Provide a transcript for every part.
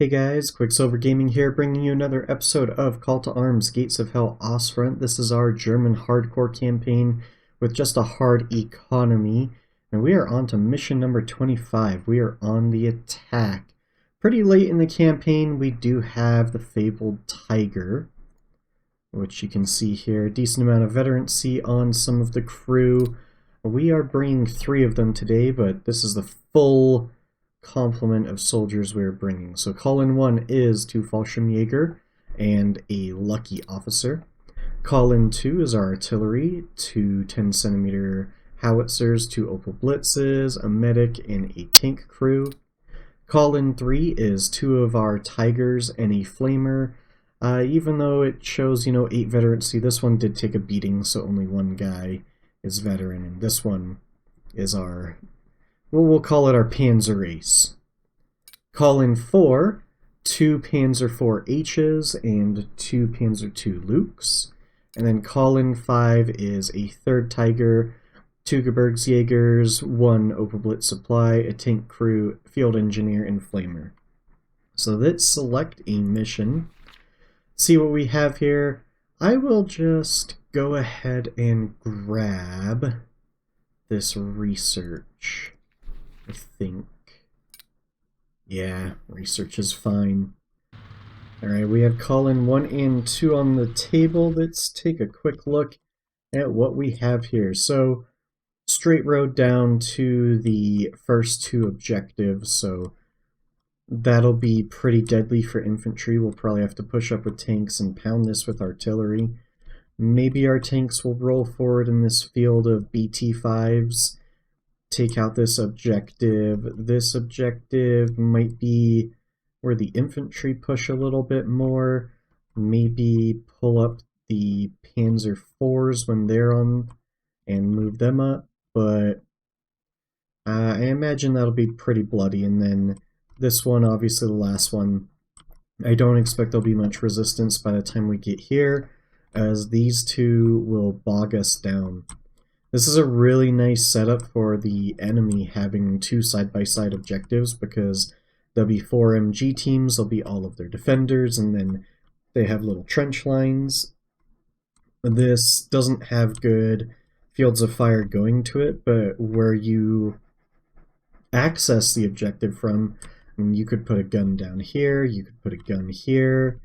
Hey guys, Quicksilver Gaming here, bringing you another episode of Call to Arms Gates of Hell Ostfront. This is our German hardcore campaign with just a hard economy, and we are on to mission number 25. We are on the attack. Pretty late in the campaign, we do have the fabled tiger, which you can see here. Decent amount of veterancy on some of the crew. We are bringing 3 of them today, but this is the full complement of soldiers we're bringing. So call-in 1 is 2 Fallschirmjäger and a lucky officer. Call-in 2 is our artillery, 2 10cm howitzers, 2 Opel Blitzes, a medic, and a tank crew. Call-in 3 is 2 of our tigers and a flamer. Even though it shows, 8 veterancy, this one did take a beating, so only 1 guy is veteran, and this one is our, well, we'll call it our Panzer Ace. Call-in 4, 2 Panzer IV H's and 2 Panzer II Lukes. And then call-in 5 is a 3rd Tiger, 2 Gebirgsjägers, 1 Opel Blitz supply, a tank crew, field engineer, and flamer. So let's select a mission. See what we have here. I will just go ahead and grab this research. I think. Yeah, research is fine. Alright, we have call-in 1 and 2 on the table. Let's take a quick look at what we have here. So, straight road down to the first 2 objectives, so that'll be pretty deadly for infantry. We'll probably have to push up with tanks and pound this with artillery. Maybe our tanks will roll forward in this field of BT-5s. Take out this objective. This objective might be where the infantry push a little bit more. Maybe pull up the Panzer IVs when they're on and move them up. But I imagine that'll be pretty bloody. And then this one, obviously the last one, I don't expect there'll be much resistance by the time we get here, as these 2 will bog us down. This is a really nice setup for the enemy having 2 side-by-side objectives, because there'll be 4 MG teams, there'll be all of their defenders, and then they have little trench lines. This doesn't have good fields of fire going to it, but where you access the objective from, I mean, you could put a gun down here, you could put a gun here.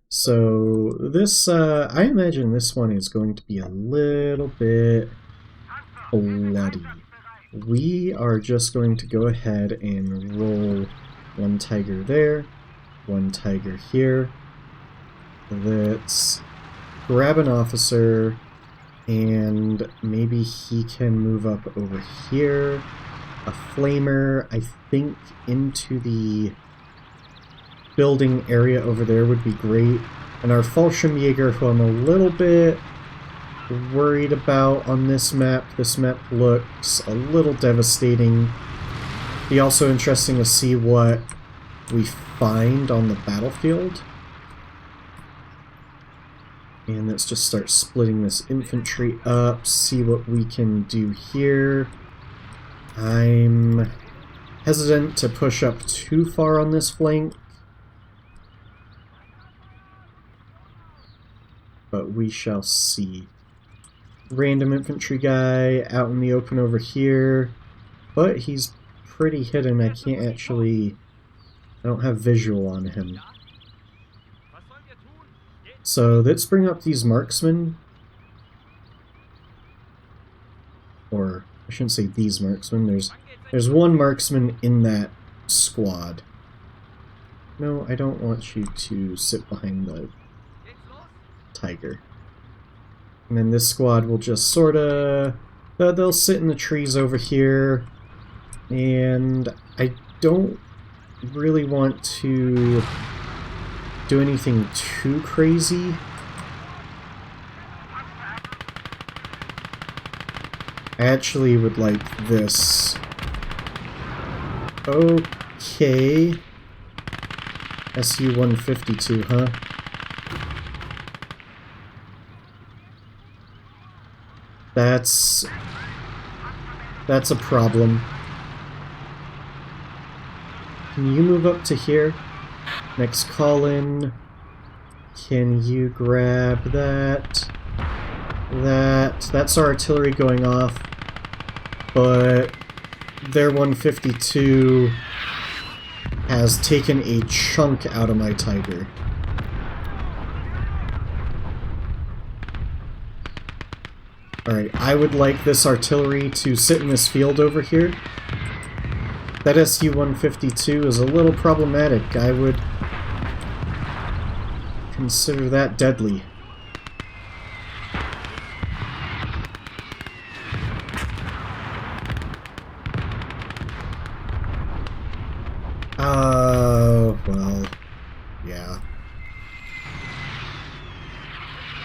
So this, I imagine this one is going to be a little bit bloody. We are just going to go ahead and roll 1 tiger there, 1 tiger here. Let's grab an officer, and maybe he can move up over here. A flamer, I think, into the building area over there would be great. And our Fallschirmjäger, who I'm a little bit worried about on this map. This map looks a little devastating. Be also interesting to see what we find on the battlefield. And let's just start splitting this infantry up, see what we can do here. I'm hesitant to push up too far on this flank, but we shall see. Random infantry guy out in the open over here, but he's pretty hidden. I can't actually, I don't have visual on him. So let's bring up these marksmen, or I shouldn't say these marksmen, there's 1 marksman in that squad. No, I don't want you to sit behind the tiger. And then this squad will just sorta, they'll sit in the trees over here, and I don't really want to do anything too crazy. I actually would like this. Okay. SU-152, huh? That's a problem. Can you move up to here? Next Colin, can you grab that? That's our artillery going off, but their 152 has taken a chunk out of my Tiger. Alright, I would like this artillery to sit in this field over here. That SU-152 is a little problematic. I would consider that deadly. Well, yeah.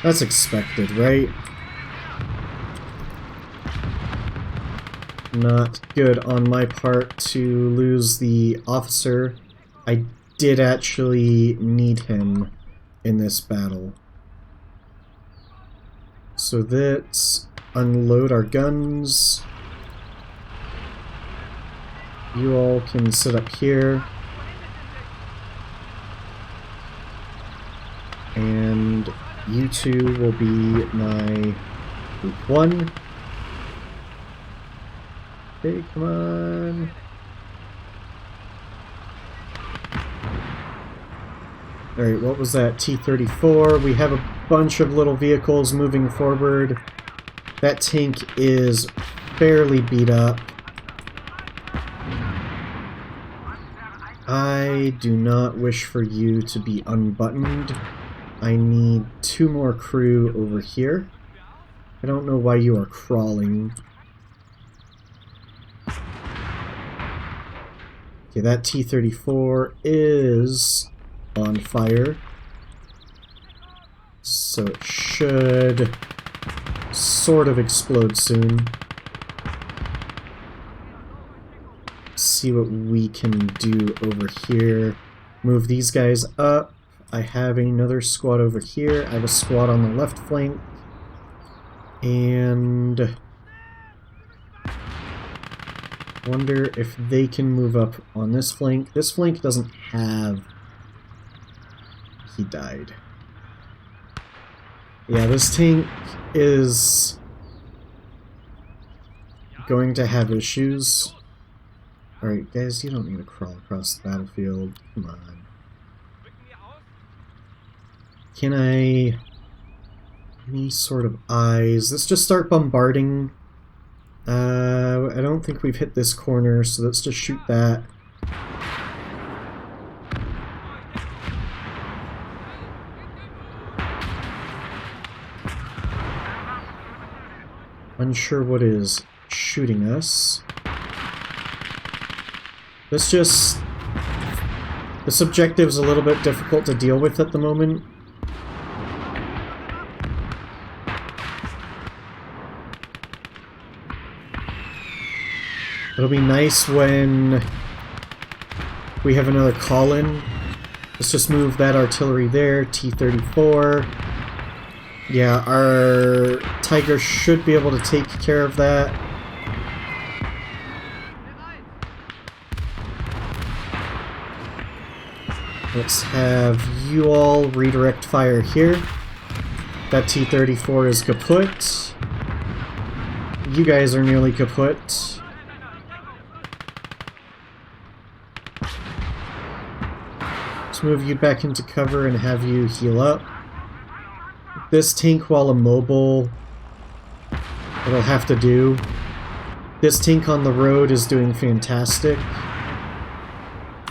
That's expected, right? Not good on my part to lose the officer. I did actually need him in this battle. So let's unload our guns. You all can sit up here. And you two will be my group 1. Okay, come on. Alright, what was that? T-34. We have a bunch of little vehicles moving forward. That tank is fairly beat up. I do not wish for you to be unbuttoned. I need 2 more crew over here. I don't know why you are crawling. Okay, that T-34 is on fire. So it should sort of explode soon. See what we can do over here. Move these guys up. I have another squad over here. I have a squad on the left flank. And wonder if they can move up on this flank. This flank doesn't have... He died. Yeah, this tank is going to have issues. Alright, guys, you don't need to crawl across the battlefield. Come on. Can I... Any sort of eyes? Let's just start bombarding. I don't think we've hit this corner, so let's just shoot that. Unsure what is shooting us. Let's just... This objective's a little bit difficult to deal with at the moment. It'll be nice when we have another call-in. Let's just move that artillery there, T-34. Yeah, our Tiger should be able to take care of that. Let's have you all redirect fire here. That T-34 is kaput. You guys are nearly kaput. Let's move you back into cover and have you heal up. This tank, while immobile, it'll have to do. This tank on the road is doing fantastic.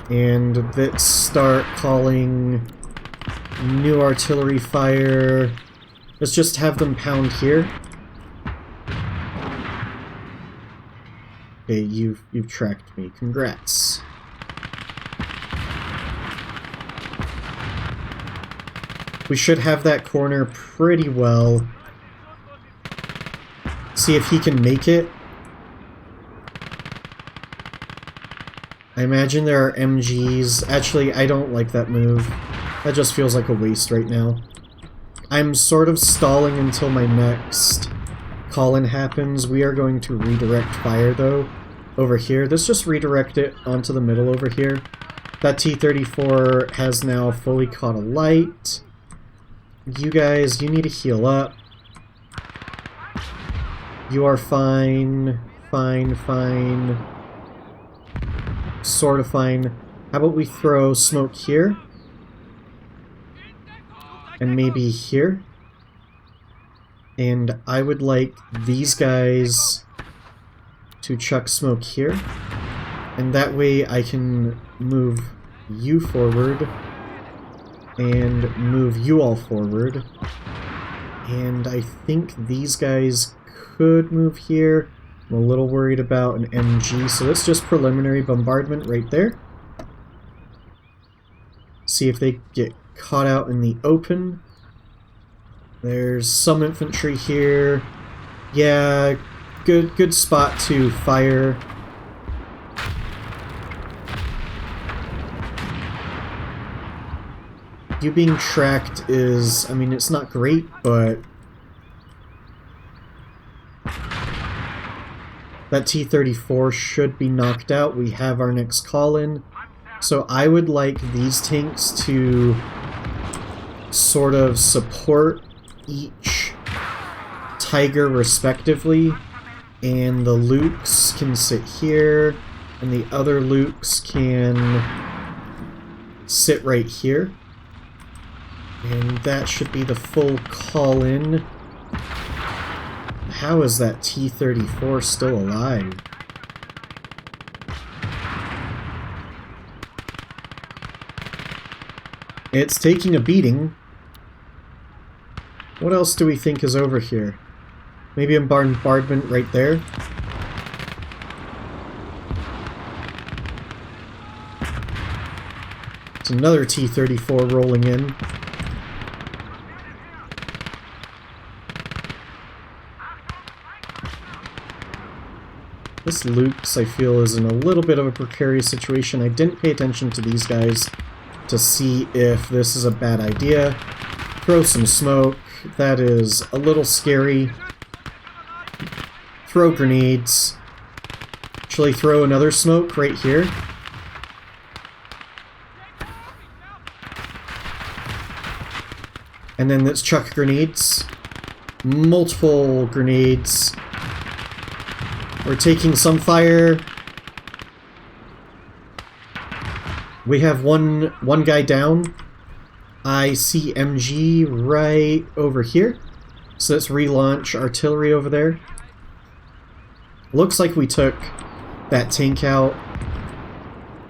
And let's start calling new artillery fire. Let's just have them pound here. Okay, you've tracked me. Congrats. We should have that corner pretty well. See if he can make it. I imagine there are MGs. Actually, I don't like that move. That just feels like a waste right now. I'm sort of stalling until my next call-in happens. We are going to redirect fire, though, over here. Let's just redirect it onto the middle over here. That T-34 has now fully caught a light. You guys, you need to heal up. You are fine. Fine, fine. Sort of fine. How about we throw smoke here? And maybe here? And I would like these guys to chuck smoke here. And that way I can move you forward and move you all forward. And I think these guys could move here. I'm a little worried about an MG, so that's just preliminary bombardment right there. See if they get caught out in the open. There's some infantry here. Yeah, good spot to fire. You being tracked is, I mean, it's not great, but that T-34 should be knocked out. We have our next call-in. So I would like these tanks to sort of support each Tiger respectively, and the Lukes can sit here, and the other Lukes can sit right here. And that should be the full call-in. How is that T-34 still alive? It's taking a beating. What else do we think is over here? Maybe a bombardment right there? It's another T-34 rolling in. This Luke's, I feel, is in a little bit of a precarious situation. I didn't pay attention to these guys to see if this is a bad idea. Throw some smoke. That is a little scary. Throw grenades. Actually, throw another smoke right here. And then let's chuck grenades. Multiple grenades. We're taking some fire. We have one guy down. I see MG right over here. So let's relaunch artillery over there. Looks like we took that tank out.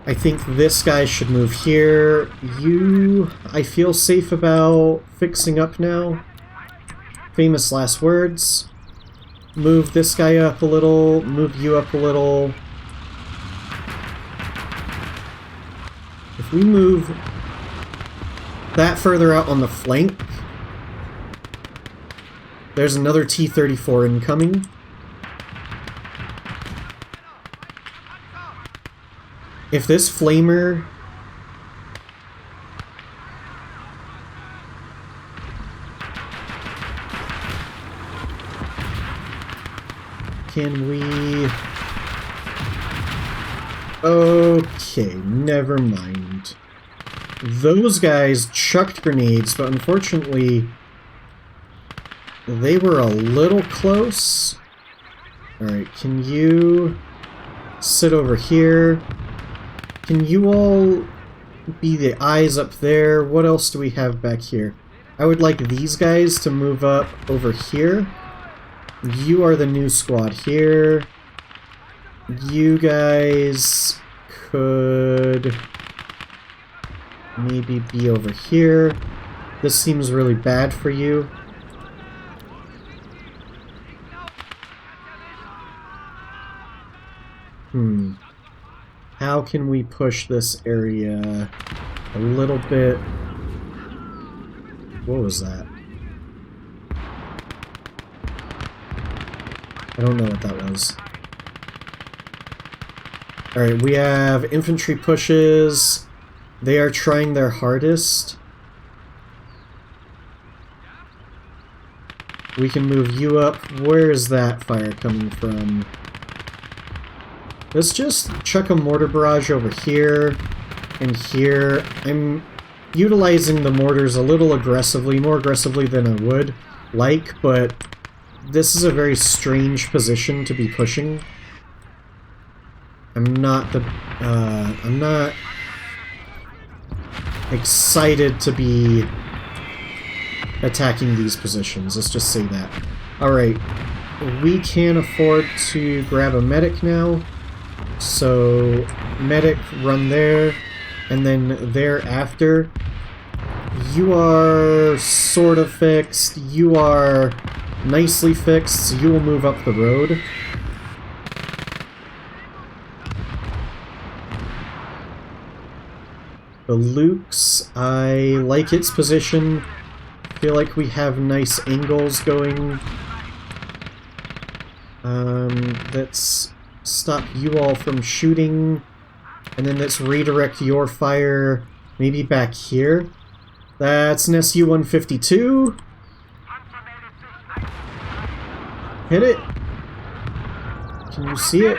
I think this guy should move here. You, I feel safe about fixing up now. Famous last words. Move this guy up a little, move you up a little. If we move that further out on the flank, there's another T-34 incoming. If this flamer... Can we... Okay, never mind. Those guys chucked grenades, but unfortunately they were a little close. Alright, can you sit over here? Can you all be the eyes up there? What else do we have back here? I would like these guys to move up over here. You are the new squad here. You guys could maybe be over here. This seems really bad for you. How can we push this area a little bit? What was that? I don't know what that was. Alright, we have infantry pushes. They are trying their hardest. We can move you up. Where is that fire coming from? Let's just chuck a mortar barrage over here. And here, I'm utilizing the mortars a little aggressively, more aggressively than I would like, but this is a very strange position to be pushing. I'm not excited to be attacking these positions, let's just say that. Alright, we can afford to grab a medic now, so medic, run there, and then thereafter, you are sort of fixed, you are nicely fixed, so you will move up the road. The Luke's, I like its position. Feel like we have nice angles going. Let's stop you all from shooting, and then let's redirect your fire maybe back here. That's an SU-152. Hit it. Can you see it?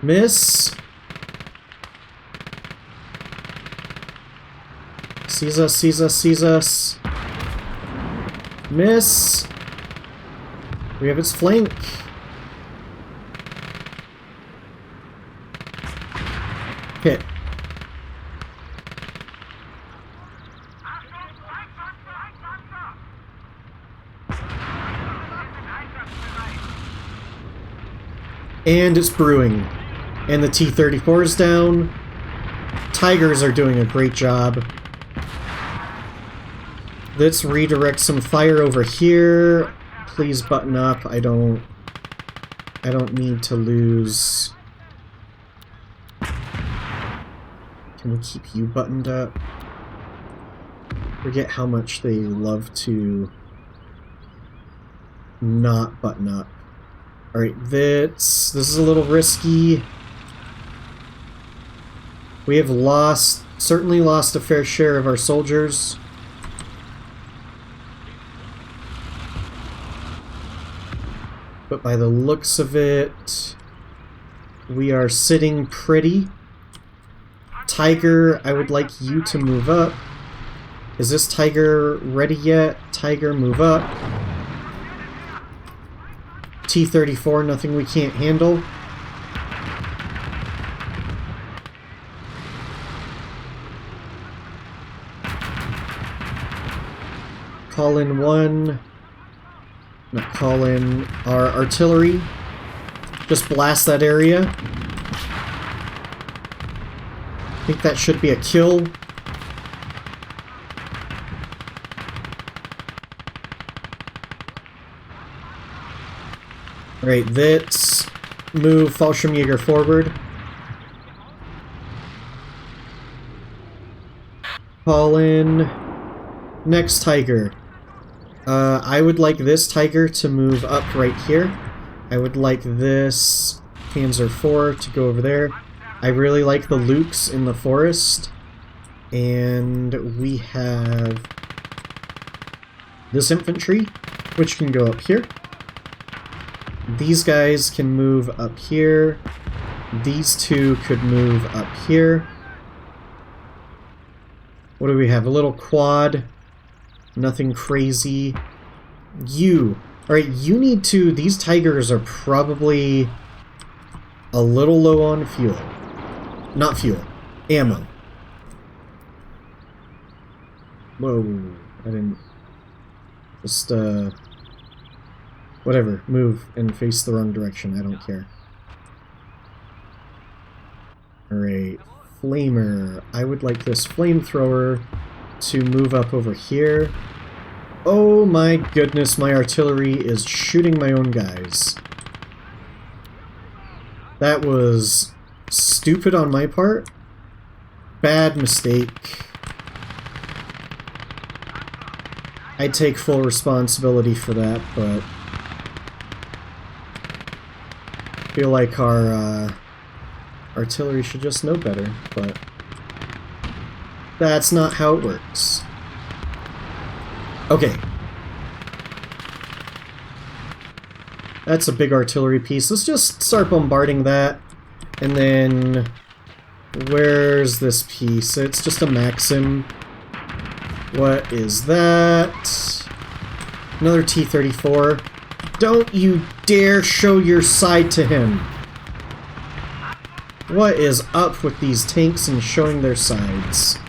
Miss. Sees us, sees us, sees us. Miss. We have its flank. Hit. And it's brewing. And the T-34 is down. Tigers are doing a great job. Let's redirect some fire over here. Please button up. I don't need to lose. Can we keep you buttoned up? Forget how much they love to not button up. Alright, this is a little risky. We have certainly lost a fair share of our soldiers. But by the looks of it, we are sitting pretty. Tiger, I would like you to move up. Is this Tiger ready yet? Tiger, move up. T-34, nothing we can't handle. Call in one. Not call in our artillery. Just blast that area. I think that should be a kill. Alright, let's move Fallschirmjäger forward. Call in next Tiger. I would like this Tiger to move up right here. I would like this Panzer IV to go over there. I really like the Lukes in the forest. And we have this infantry, which can go up here. These guys can move up here. These two could move up here. What do we have? A little quad. Nothing crazy. You. Alright, you need to... These Tigers are probably a little low on fuel. Not fuel. Ammo. Whoa. I didn't... Just, whatever. Move and face the wrong direction. I don't care. Alright. Flamer. I would like this flamethrower to move up over here. Oh my goodness, my artillery is shooting my own guys. That was stupid on my part. Bad mistake. I take full responsibility for that, but I feel like our artillery should just know better, but that's not how it works. Okay. That's a big artillery piece. Let's just start bombarding that. And then... where's this piece? It's just a Maxim. What is that? Another T-34. Don't you dare show your side to him! What is up with these tanks and showing their sides?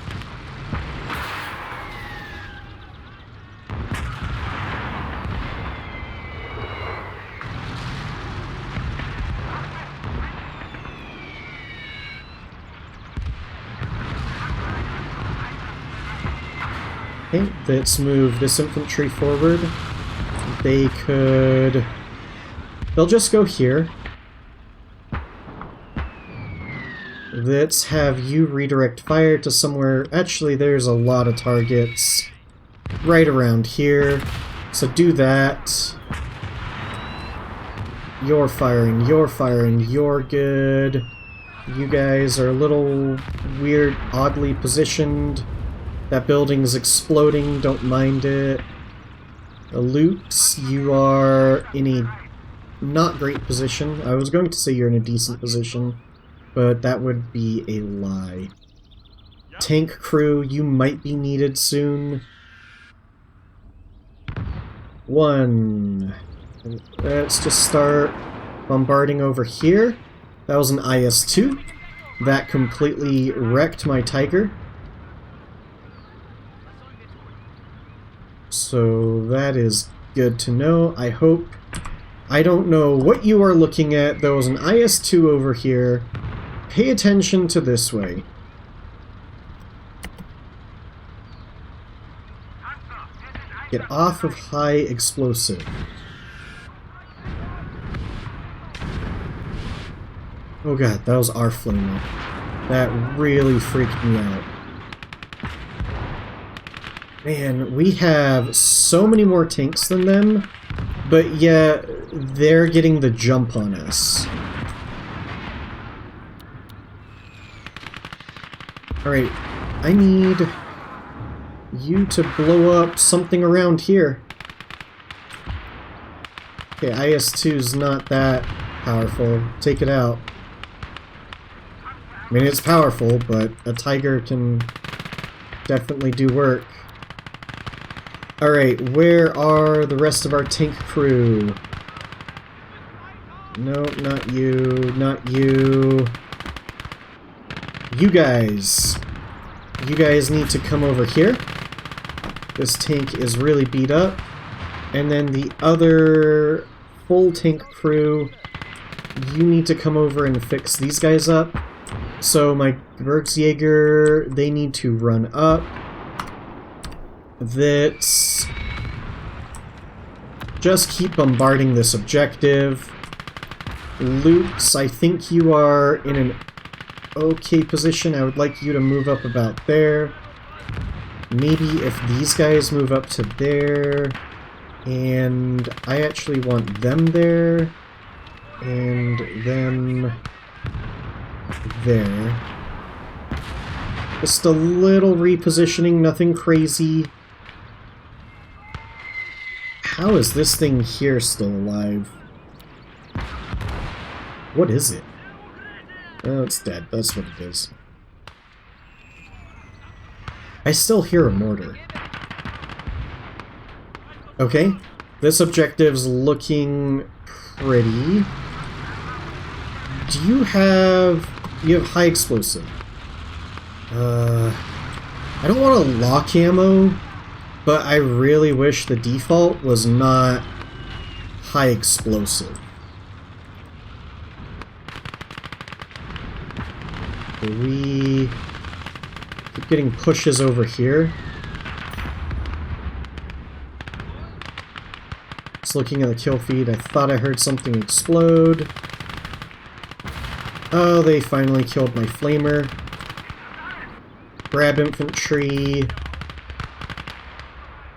Okay, let's move this infantry forward. They could... they'll just go here. Let's have you redirect fire to somewhere... actually, there's a lot of targets right around here. So do that. You're firing, you're good. You guys are a little weird, oddly positioned. That building's exploding, don't mind it. Luke's, you are in a not great position. I was going to say you're in a decent position, but that would be a lie. Tank crew, you might be needed soon. 1. Let's just start bombarding over here. That was an IS-2. That completely wrecked my Tiger. So that is good to know. I hope... I don't know what you are looking at. There was an IS-2 over here. Pay attention to this way. Get off of high explosive. Oh god, that was our flamer. That really freaked me out. Man, we have so many more tanks than them, but yet they're getting the jump on us. Alright, I need you to blow up something around here. Okay, IS-2's not that powerful. Take it out. I mean, it's powerful, but a Tiger can definitely do work. Alright, where are the rest of our tank crew? No, not you, not you. You guys need to come over here. This tank is really beat up. And then the other full tank crew, you need to come over and fix these guys up. So my Bergsjäger, they need to run up. Let's just keep bombarding this objective. Luke's, I think you are in an okay position. I would like you to move up about there. Maybe if these guys move up to there, and I actually want them there, and them there. Just a little repositioning, nothing crazy. How is this thing here still alive? What is it? Oh, it's dead. That's what it is. I still hear a mortar. Okay. This objective's looking pretty. Do you have... you have high explosive. I don't want to lock ammo, but I really wish the default was not high explosive. We keep getting pushes over here. Just looking at the kill feed, I thought I heard something explode. Oh, they finally killed my flamer. Grab infantry.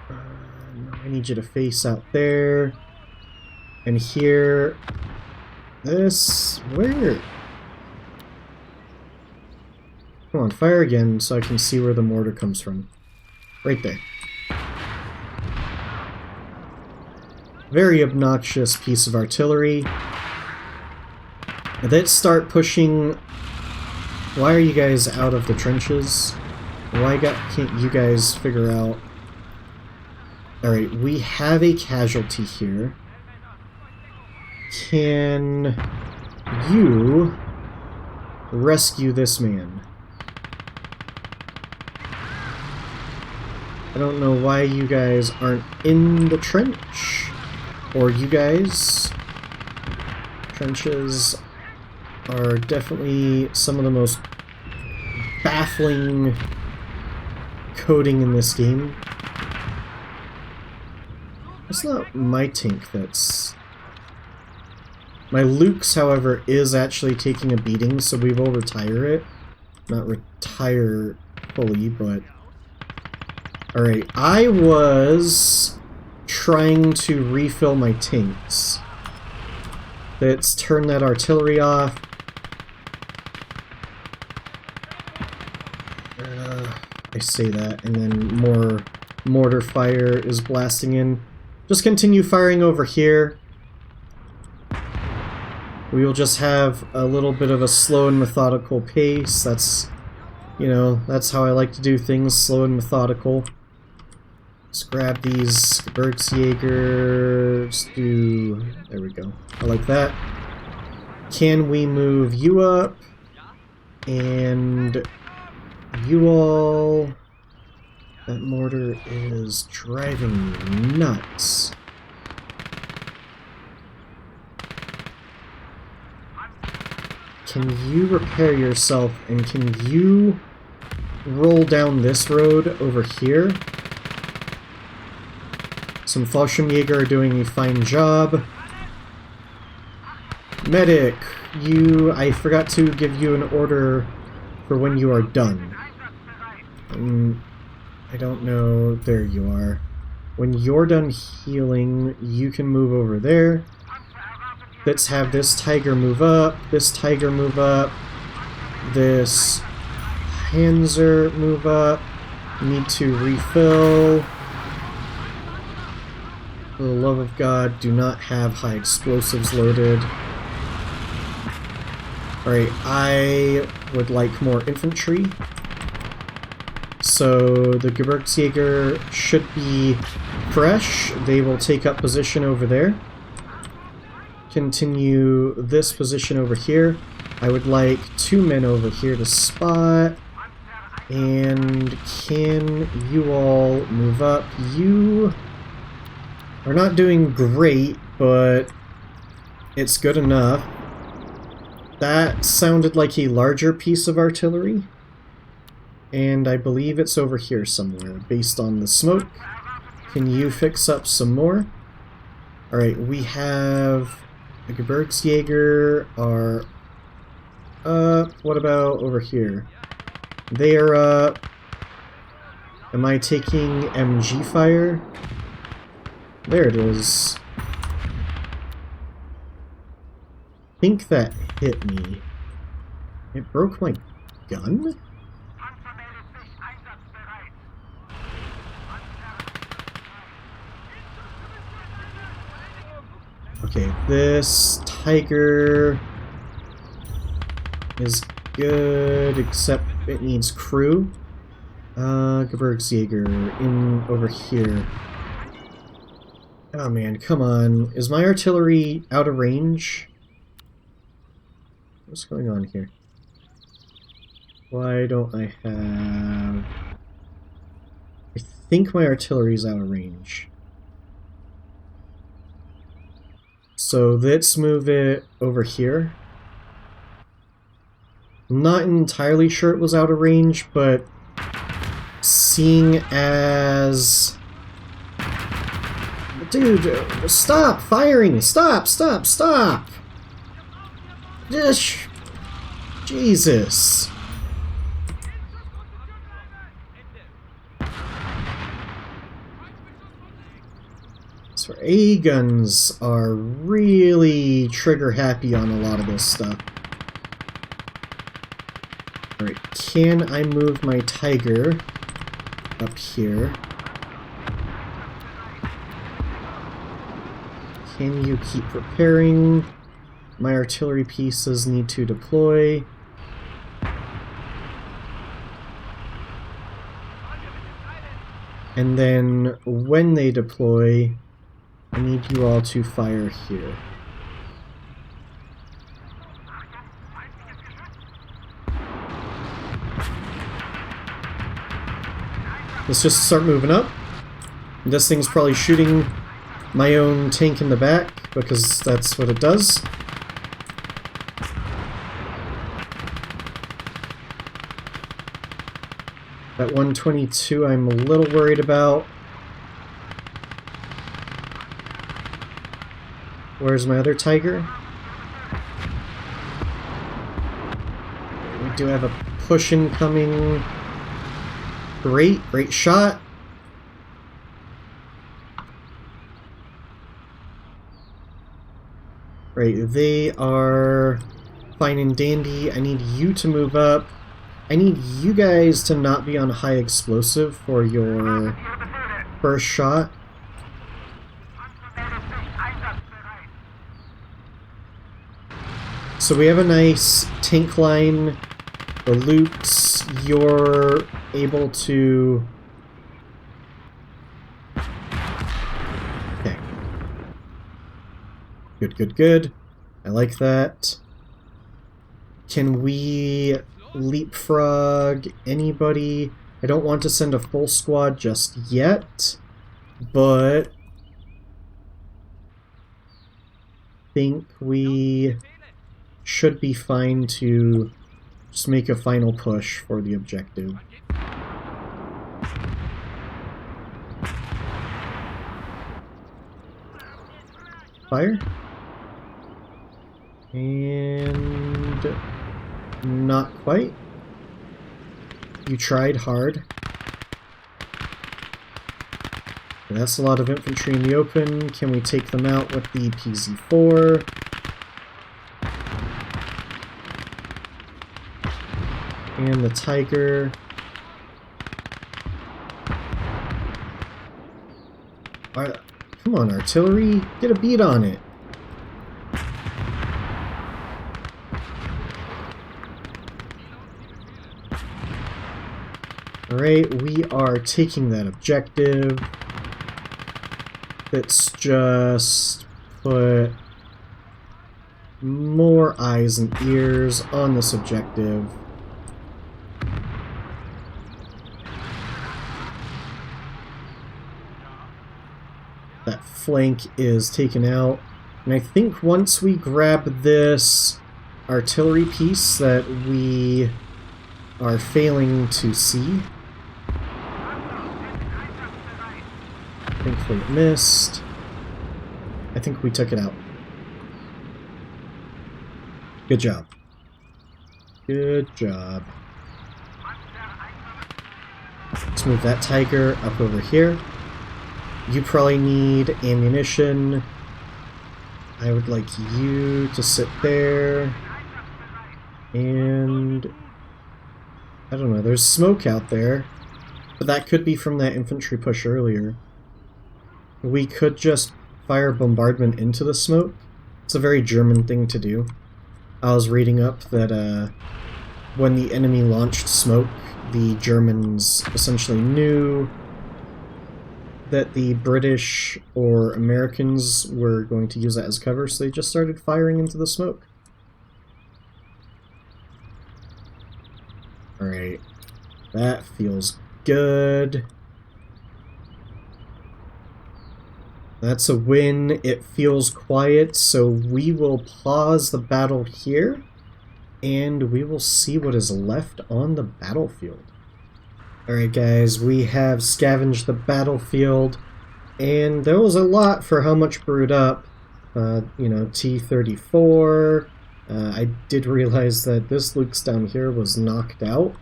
I need you to face out there. And here. This. Where? Come on, fire again so I can see where the mortar comes from. Right there. very obnoxious piece of artillery. Let's start pushing. Why are you guys out of the trenches? Why can't you guys figure out? Alright, we have a casualty here. Can you rescue this man? I don't know why you guys aren't in the trench. Or you guys. Trenches are definitely some of the most baffling coding in this game. It's not my tank that's... My Luke's, however, is actually taking a beating, so we will retire it. Not retire fully, but... Alright, I was trying to refill my tanks. Let's turn that artillery off. I say that, and then more mortar fire is blasting in. Just continue firing over here. We will just have a little bit of a slow and methodical pace. That's, you know, that's how I like to do things, slow and methodical. Let's grab these Gebirgsjägers. There we go. I like that. Can we move you up? And you all... That mortar is driving me nuts. Can you repair yourself, and can you roll down this road over here? Some Fallschirmjäger are doing a fine job. Medic, I forgot to give you an order for when you are done. I don't know. There you are. When you're done healing, you can move over there. Let's have this tiger move up, this tiger move up, this Panzer move up. Need to refill. For the love of God, do not have high explosives loaded. Alright, I would like more infantry. So the Gebirgsjäger should be fresh. They will take up position over there. Continue this position over here. I would like 2 men over here to spot. And can you all move up? You are not doing great, but it's good enough. That sounded like a larger piece of artillery. And I believe it's over here somewhere, based on the smoke. Can you fix up some more? Alright, we have... The Gebirgsjäger are up. What about over here? They are up. Am I taking MG fire? There it is. I think that hit me. It broke my gun? Okay, this tiger is good, except it needs crew. Gebirgsjäger in over here. Oh man, come on. Is my artillery out of range? What's going on here? Why don't I have... I think my artillery's out of range. So let's move it over here. I'm not entirely sure it was out of range, but seeing as... Dude, stop firing! Stop, stop, stop! Jesus. So A-guns are really trigger happy on a lot of this stuff. Alright, can I move my tiger up here? Can you keep preparing? My artillery pieces need to deploy. And then when they deploy, I need you all to fire here. Let's just start moving up. This thing's probably shooting my own tank in the back, because that's what it does. That 122 I'm a little worried about. Where's my other Tiger? We do have a push incoming. Great shot. Right, they are fine and dandy. I need you to move up. I need you guys to not be on high explosive for your first shot. So we have a nice tank line. The Lukes, you're able to... Okay. Good. I like that. Can we leapfrog anybody? I don't want to send a full squad just yet, but I think we should be fine to just make a final push for the objective. Fire. And not quite. You tried hard. That's a lot of infantry in the open. Can we take them out with the PZ-4? And the Tiger. Come on, artillery. Get a beat on it. Alright, we are taking that objective. Let's just put more eyes and ears on this objective. That flank is taken out. And I think once we grab this artillery piece that we are failing to see, thankfully it missed. I think we took it out. Good job. Good job. Let's move that Tiger up over here. You probably need ammunition. I would like you to sit there. And I don't know, there's smoke out there. But that could be from that infantry push earlier. We could just fire bombardment into the smoke. It's a very German thing to do. I was reading up that when the enemy launched smoke, the Germans essentially knew that the British or Americans were going to use that as cover, so they just started firing into the smoke. Alright, that feels good. That's a win. It feels quiet, so we will pause the battle here, and we will see what is left on the battlefield. Alright guys, we have scavenged the battlefield, and there was a lot for how much brewed up. You know, T-34. I did realize that this Luke's down here was knocked out,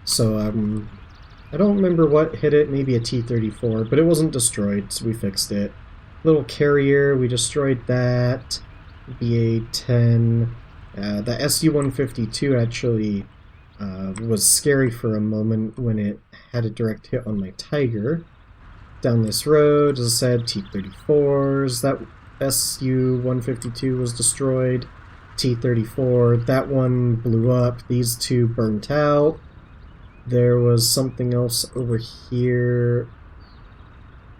so I don't remember what hit it, maybe a T-34, but it wasn't destroyed, so we fixed it. Little carrier, we destroyed that. BA-10. The SU-152 actually was scary for a moment when it had a direct hit on my Tiger. Down this road, as I said, T-34s. That Su-152 was destroyed. T-34, that one blew up. These two burnt out. There was something else over here.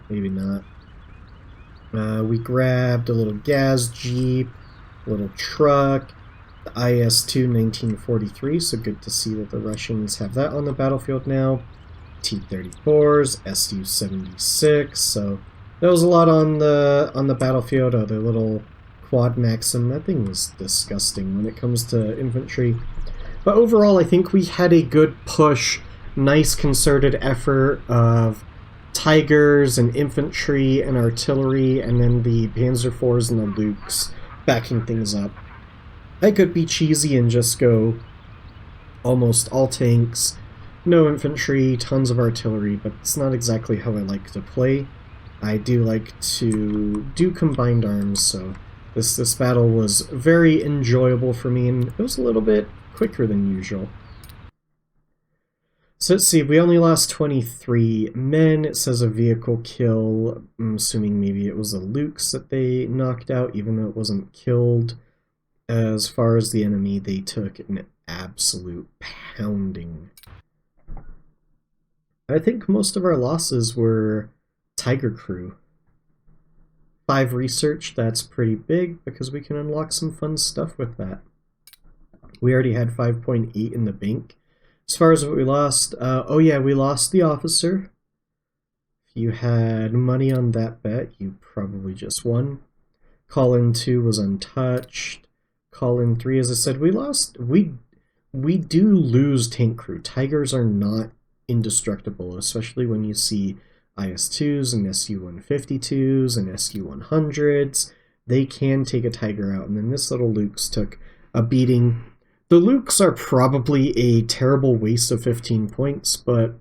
Maybe not. We grabbed a little gas jeep, a little truck, the IS-2 1943, so good to see that the Russians have that on the battlefield now. T-34s, Su-76, so there was a lot on the battlefield. Oh, the little quad Maxim, that thing was disgusting when it comes to infantry. But overall, I think we had a good push, nice concerted effort of Tigers and infantry and artillery, and then the Panzer IVs and the Lukes backing things up. I could be cheesy and just go almost all tanks, no infantry, tons of artillery, but it's not exactly how I like to play. I do like to do combined arms, so this battle was very enjoyable for me, and it was a little bit quicker than usual. So let's see, we only lost 23 men. It says a vehicle kill. I'm assuming maybe it was the Lukes that they knocked out, even though it wasn't killed. As far as the enemy, they took an absolute pounding. I think most of our losses were Tiger Crew. 5 research, that's pretty big, because we can unlock some fun stuff with that. We already had 5.8 in the bank. As far as what we lost, oh yeah, we lost the officer. If you had money on that bet, you probably just won. Call-in 2 was untouched. Call-in 3, as I said, we lost. We do lose tank crew. Tigers are not indestructible, especially when you see IS-2s and Su-152s and Su-100s. They can take a Tiger out, and then this little Lukes took a beating. The Lukes are probably a terrible waste of 15 points, but,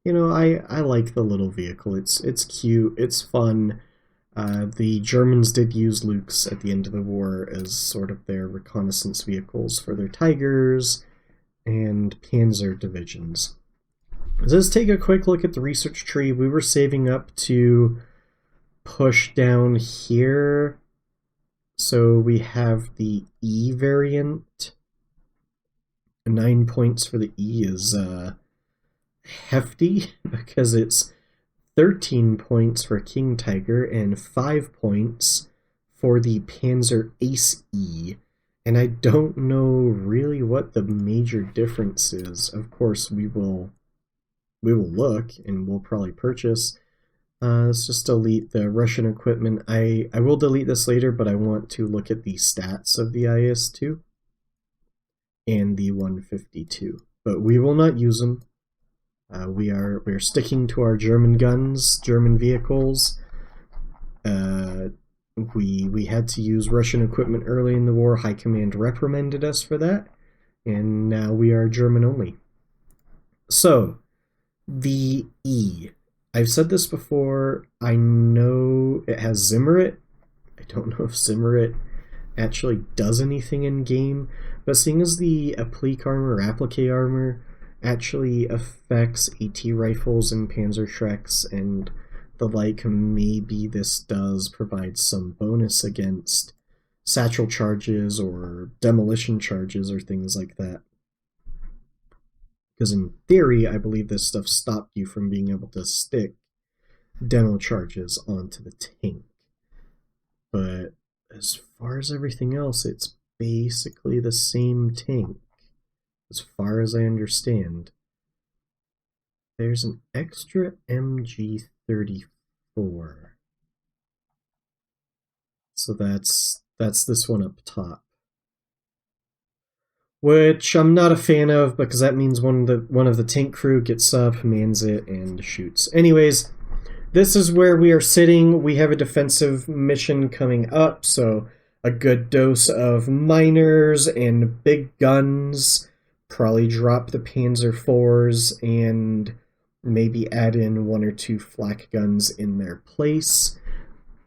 you know, I like the little vehicle. It's cute, it's fun. The Germans did use Lukes at the end of the war as sort of their reconnaissance vehicles for their Tigers and Panzer divisions. Let's take a quick look at the research tree. We were saving up to push down here. So we have the E variant. 9 points for the E is hefty, because it's 13 points for King Tiger and 5 points for the Panzer Ace E. And I don't know really what the major difference is. Of course, we will look, and we'll probably purchase. Let's just delete the Russian equipment. I will delete this later, but I want to look at the stats of the IS-2 and the 152. But we will not use them. We're sticking to our German guns, German vehicles. We had to use Russian equipment early in the war. High Command reprimanded us for that, and now we are German only. So, the E. I've said this before, I know it has Zimmerit. I don't know if Zimmerit actually does anything in game, but seeing as the applique armor actually affects AT rifles and Panzerschrecks and the like, maybe this does provide some bonus against satchel charges or demolition charges or things like that. Because in theory, I believe this stuff stopped you from being able to stick demo charges onto the tank. But as far as everything else, it's basically the same tank, as far as I understand. There's an extra MG34. So that's this one up top. Which I'm not a fan of, because that means one of the tank crew gets up, mans it, and shoots. Anyways, this is where we are sitting. We have a defensive mission coming up, so a good dose of miners and big guns. Probably drop the Panzer IVs and maybe add in 1 or 2 flak guns in their place.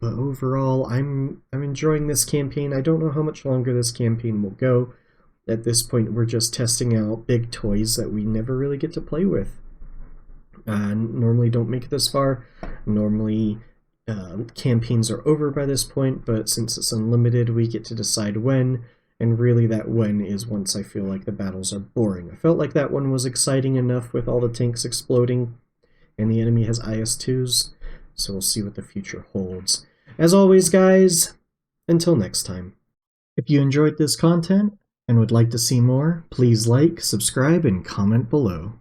But overall, I'm enjoying this campaign. I don't know how much longer this campaign will go. At this point, we're just testing out big toys that we never really get to play with. Normally don't make it this far. Normally campaigns are over by this point, but since it's unlimited, we get to decide when, and really that when is once I feel like the battles are boring. I felt like that one was exciting enough with all the tanks exploding, and the enemy has IS-2s, so we'll see what the future holds. As always, guys, until next time. If you enjoyed this content and would like to see more, please like, subscribe, and comment below.